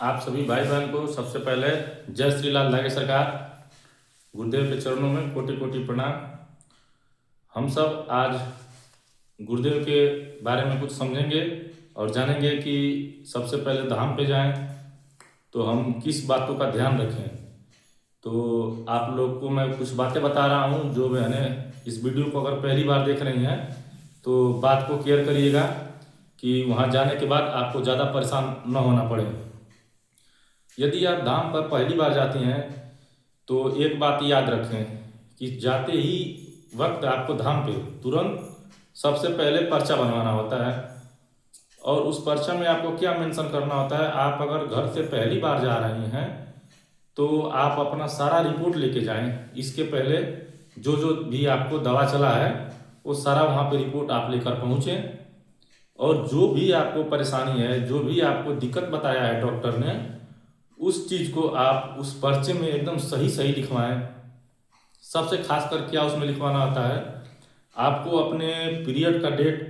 आप सभी भाई बहन को सबसे पहले जय श्री लाल लागे सरकार। गुरुदेव के चरणों में कोटि कोटि प्रणाम। हम सब आज गुरुदेव के बारे में कुछ समझेंगे और जानेंगे कि सबसे पहले धाम पे जाएं तो हम किस बातों का ध्यान रखें। तो आप लोग को मैं कुछ बातें बता रहा हूँ, जो बहनें इस वीडियो को अगर पहली बार देख रही हैं तो बात को केयर करिएगा कि वहाँ जाने के बाद आपको ज़्यादा परेशान न होना पड़े। यदि आप धाम पर पहली बार जाती हैं तो एक बात याद रखें कि जाते ही वक्त आपको धाम पे तुरंत सबसे पहले पर्चा बनवाना होता है। और उस पर्चा में आपको क्या मेंशन करना होता है, आप अगर घर से पहली बार जा रही हैं तो आप अपना सारा रिपोर्ट लेके जाएं। इसके पहले जो जो भी आपको दवा चला है वो सारा वहाँ पे रिपोर्ट आप लेकर पहुँचें। और जो भी आपको परेशानी है, जो भी आपको दिक्कत बताया है डॉक्टर ने, उस चीज़ को आप उस पर्चे में एकदम सही सही लिखवाएं। सबसे खास कर क्या उसमें लिखवाना होता है, आपको अपने पीरियड का डेट,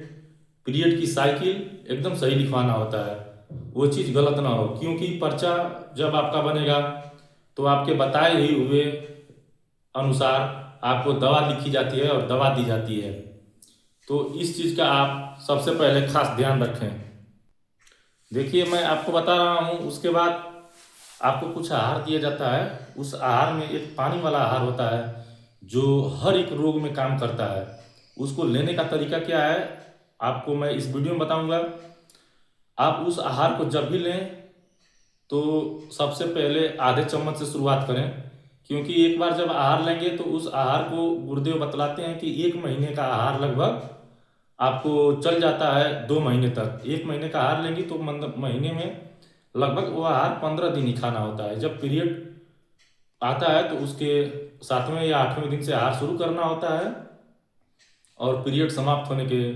पीरियड की साइकिल एकदम सही लिखवाना होता है। वो चीज़ गलत ना हो, क्योंकि पर्चा जब आपका बनेगा तो आपके बताए ही हुए अनुसार आपको दवा लिखी जाती है और दवा दी जाती है। तो इस चीज़ का आप सबसे पहले खास ध्यान रखें। देखिए, मैं आपको बता रहा हूँ, उसके बाद आपको कुछ आहार दिया जाता है। उस आहार में एक पानी वाला आहार होता है जो हर एक रोग में काम करता है। उसको लेने का तरीका क्या है आपको मैं इस वीडियो में बताऊंगा। आप उस आहार को जब भी लें तो सबसे पहले आधे चम्मच से शुरुआत करें, क्योंकि एक बार जब आहार लेंगे तो उस आहार को गुरुदेव बतलाते हैं कि 1 महीने का आहार लगभग आपको चल जाता है 2 महीने तक। 1 महीने का आहार लेंगी तो महीने में लगभग वो आहार 15 दिन ही खाना होता है। जब पीरियड आता है तो उसके 7वें या 8वें दिन से आहार शुरू करना होता है। और पीरियड समाप्त होने के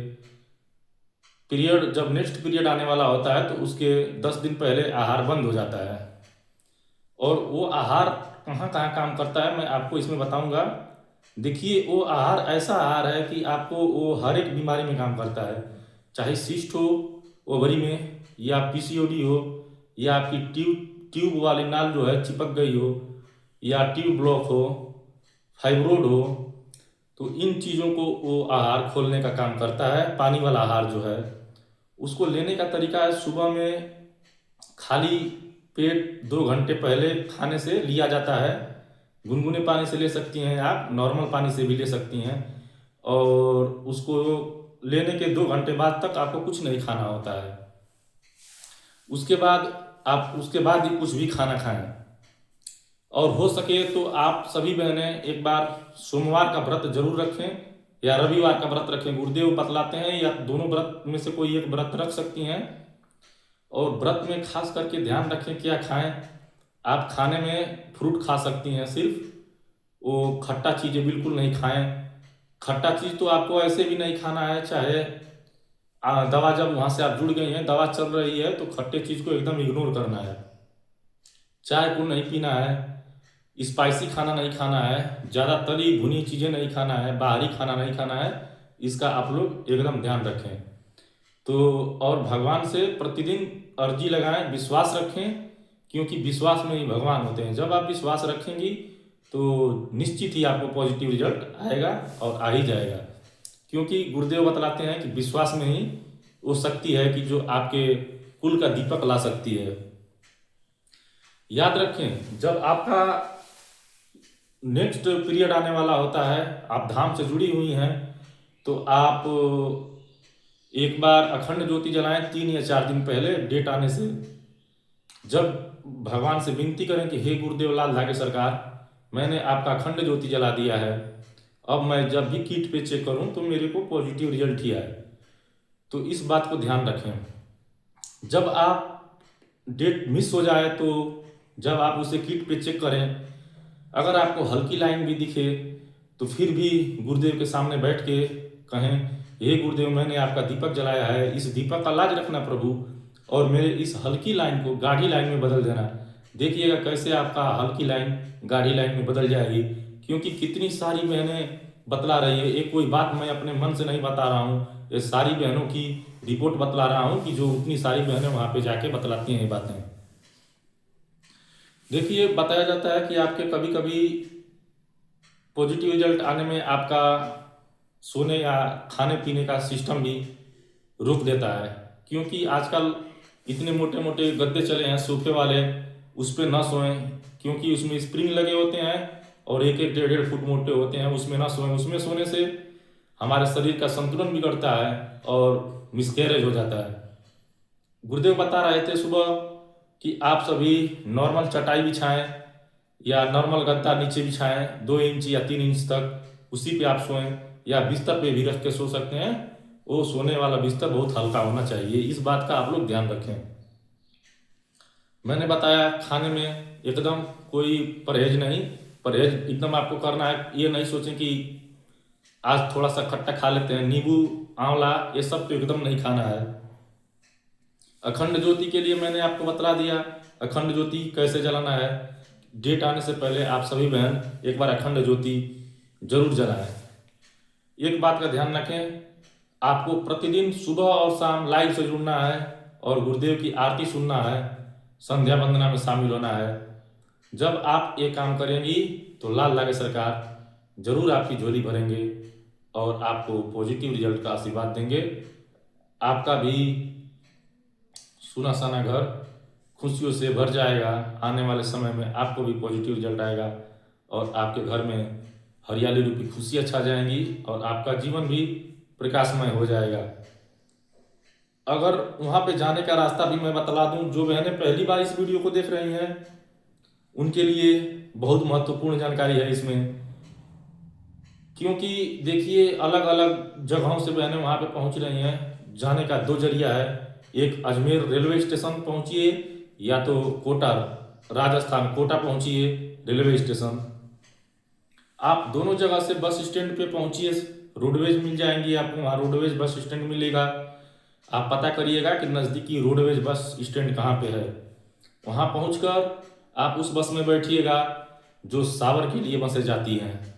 पीरियड जब नेक्स्ट पीरियड आने वाला होता है तो उसके 10 दिन पहले आहार बंद हो जाता है। और वो आहार कहाँ कहाँ काम करता है मैं आपको इसमें बताऊंगा। देखिए, वो आहार ऐसा आहार है कि आपको वो हर एक बीमारी में काम करता है, चाहे सिस्ट हो ओवरी में, या पीसीओडी हो, या आपकी ट्यूब वाली नाल जो है चिपक गई हो, या ट्यूब ब्लॉक हो, फाइब्रोड हो। तो इन चीज़ों को वो आहार खोलने का काम करता है। पानी वाला आहार जो है उसको लेने का तरीका है, सुबह में खाली पेट 2 घंटे पहले खाने से लिया जाता है। गुनगुने पानी से ले सकती हैं आप, नॉर्मल पानी से भी ले सकती हैं। और उसको लेने के 2 घंटे बाद तक आपको कुछ नहीं खाना होता है। उसके बाद आप उसके बाद ही कुछ भी खाना खाएं। और हो सके तो आप सभी बहनें एक बार सोमवार का व्रत जरूर रखें या रविवार का व्रत रखें। गुरुदेव बतलाते हैं या दोनों व्रत में से कोई एक व्रत रख सकती हैं। और व्रत में खास करके ध्यान रखें क्या खाएं। आप खाने में फ्रूट खा सकती हैं, सिर्फ वो खट्टा चीज़ें बिल्कुल नहीं खाएं। खट्टा चीज़ तो आपको ऐसे भी नहीं खाना है, चाहे दवा जब वहाँ से आप जुड़ गई हैं, दवा चल रही है, तो खट्टे चीज़ को एकदम इग्नोर करना है। चाय को नहीं पीना है, स्पाइसी खाना नहीं खाना है, ज़्यादा तली भुनी चीज़ें नहीं खाना है, बाहरी खाना नहीं खाना है। इसका आप लोग एकदम ध्यान रखें। तो और भगवान से प्रतिदिन अर्जी लगाएं, विश्वास रखें, क्योंकि विश्वास में ही भगवान होते हैं। जब आप विश्वास रखेंगी तो निश्चित ही आपको पॉजिटिव रिजल्ट आएगा और आ ही जाएगा, क्योंकि गुरुदेव बतलाते हैं कि विश्वास में ही वो शक्ति है कि जो आपके कुल का दीपक ला सकती है। याद रखें, जब आपका नेक्स्ट पीरियड आने वाला होता है, आप धाम से जुड़ी हुई हैं, तो आप एक बार अखंड ज्योति जलाएं 3 या 4 दिन पहले डेट आने से। जब भगवान से विनती करें कि हे गुरुदेव लाल धागे सरकार, मैंने आपका अखंड ज्योति जला दिया है, अब मैं जब भी किट पे चेक करूं तो मेरे को पॉजिटिव रिजल्ट ही आए। तो इस बात को ध्यान रखें। जब आप डेट मिस हो जाए तो जब आप उसे किट पे चेक करें, अगर आपको हल्की लाइन भी दिखे तो फिर भी गुरुदेव के सामने बैठ के कहें, हे गुरुदेव, मैंने आपका दीपक जलाया है, इस दीपक का लाज रखना प्रभु, और मेरे इस हल्की लाइन को गाढ़ी लाइन में बदल देना। देखिएगा कैसे आपका हल्की लाइन गाढ़ी लाइन में बदल जाएगी, क्योंकि कितनी सारी बहनें बतला रही है। एक कोई बात मैं अपने मन से नहीं बता रहा हूँ, ये सारी बहनों की रिपोर्ट बतला रहा हूँ कि जो उतनी सारी बहनें वहाँ पे जाके बतलाती हैं ये बातें। देखिए, बताया जाता है कि आपके कभी कभी पॉजिटिव रिजल्ट आने में आपका सोने या खाने पीने का सिस्टम भी रोक देता है, क्योंकि आजकल इतने मोटे मोटे गद्दे चले हैं सोफे वाले, उस पर ना सोएं, क्योंकि उसमें स्प्रिंग लगे होते हैं और एक एक डेढ़ डेढ़ फुट मोटे होते हैं, उसमें ना सोएं। उसमें सोने से हमारे शरीर का संतुलन बिगड़ता है और मिसकैरेज हो जाता है। गुरुदेव बता रहे थे सुबह कि आप सभी नॉर्मल चटाई बिछाएं या नॉर्मल गद्दा नीचे बिछाएं 2 इंच या 3 इंच तक, उसी पे आप सोएं, या बिस्तर पे भी रख के सो सकते हैं। वो सोने वाला बिस्तर बहुत हल्का होना चाहिए, इस बात का आप लोग ध्यान रखें। मैंने बताया खाने में एकदम कोई परहेज नहीं, परहेज एकदम आपको करना है। ये नहीं सोचें कि आज थोड़ा सा खट्टा खा लेते हैं, नींबू आंवला ये सब तो एकदम नहीं खाना है। अखंड ज्योति के लिए मैंने आपको बतला दिया, अखंड ज्योति कैसे जलाना है। डेट आने से पहले आप सभी बहन एक बार अखंड ज्योति जरूर जलाएं। एक बात का ध्यान रखें, आपको प्रतिदिन सुबह और शाम लाइव से जुड़ना है और गुरुदेव की आरती सुनना है, संध्या वंदना में शामिल होना है। जब आप ये काम करेंगी तो लाल लागे सरकार जरूर आपकी झोली भरेंगे और आपको पॉजिटिव रिजल्ट का आशीर्वाद देंगे। आपका भी सुना साना घर खुशियों से भर जाएगा। आने वाले समय में आपको भी पॉजिटिव रिजल्ट आएगा और आपके घर में हरियाली रूपी खुशियाँ छा जाएंगी और आपका जीवन भी प्रकाशमय हो जाएगा। अगर वहाँ पे जाने का रास्ता भी मैं बतला दूं, जो बहनें पहली बार इस वीडियो को देख रही हैं उनके लिए बहुत महत्वपूर्ण जानकारी है इसमें, क्योंकि देखिए अलग अलग जगहों से बहनें वहाँ पे पहुँच रही हैं। जाने का 2 जरिया है, एक अजमेर रेलवे स्टेशन पहुँचिए या तो कोटा राजस्थान कोटा पहुँचिए रेलवे स्टेशन। आप दोनों जगह से बस स्टैंड पे पहुँचिए, रोडवेज मिल जाएंगी आपको, वहाँ रोडवेज बस स्टैंड मिलेगा। आप पता करिएगा कि नज़दीकी रोडवेज बस स्टैंड कहाँ पे है। वहाँ पहुँचकर आप उस बस में बैठिएगा जो सावर के लिए बसें जाती हैं।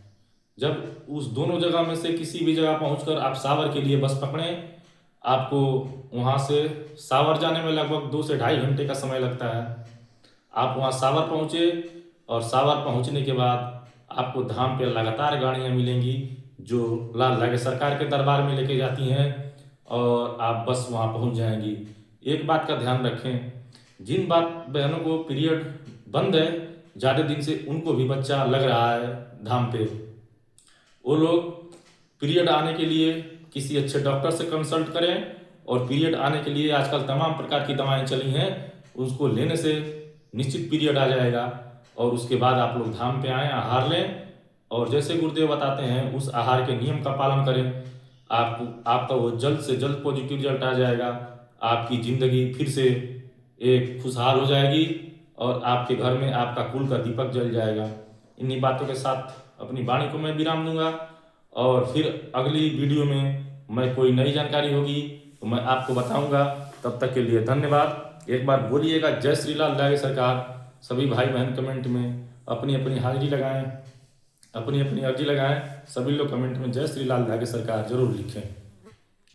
जब उस दोनों जगह में से किसी भी जगह पहुँचकर आप सावर के लिए बस पकड़ें, आपको वहाँ से सावर जाने में लगभग 2 से ढाई घंटे का समय लगता है। आप वहाँ सावर पहुँचे और सावर पहुँचने के बाद आपको धाम पे लगातार गाड़ियाँ मिलेंगी जो लाल लागे सरकार के दरबार में लेके जाती हैं और आप बस वहाँ पहुँच जाएंगी। एक बात का ध्यान रखें, जिन बहनों को पीरियड बंद है ज़्यादा दिन से, उनको भी बच्चा लग रहा है धाम पे, वो लोग पीरियड आने के लिए किसी अच्छे डॉक्टर से कंसल्ट करें। और पीरियड आने के लिए आजकल तमाम प्रकार की दवाएं चली हैं, उसको लेने से निश्चित पीरियड आ जाएगा और उसके बाद आप लोग धाम पे आएँ, आहार लें और जैसे गुरुदेव बताते हैं उस आहार के नियम का पालन करें। आपका वो जल्द से जल्द पॉजिटिव रिजल्ट आ जाएगा। आपकी ज़िंदगी फिर से एक खुशहाल हो जाएगी और आपके घर में आपका कुल का दीपक जल जाएगा। इन्हीं बातों के साथ अपनी वाणी को मैं विराम दूंगा और फिर अगली वीडियो में मैं कोई नई जानकारी होगी तो मैं आपको बताऊंगा। तब तक के लिए धन्यवाद। एक बार बोलिएगा जय श्री लाल लागे सरकार। सभी भाई बहन कमेंट में अपनी अपनी हाजिरी लगाएं, अपनी अपनी अर्जी लगाएं। सभी लोग कमेंट में जय श्री लाल लागे सरकार जरूर लिखें।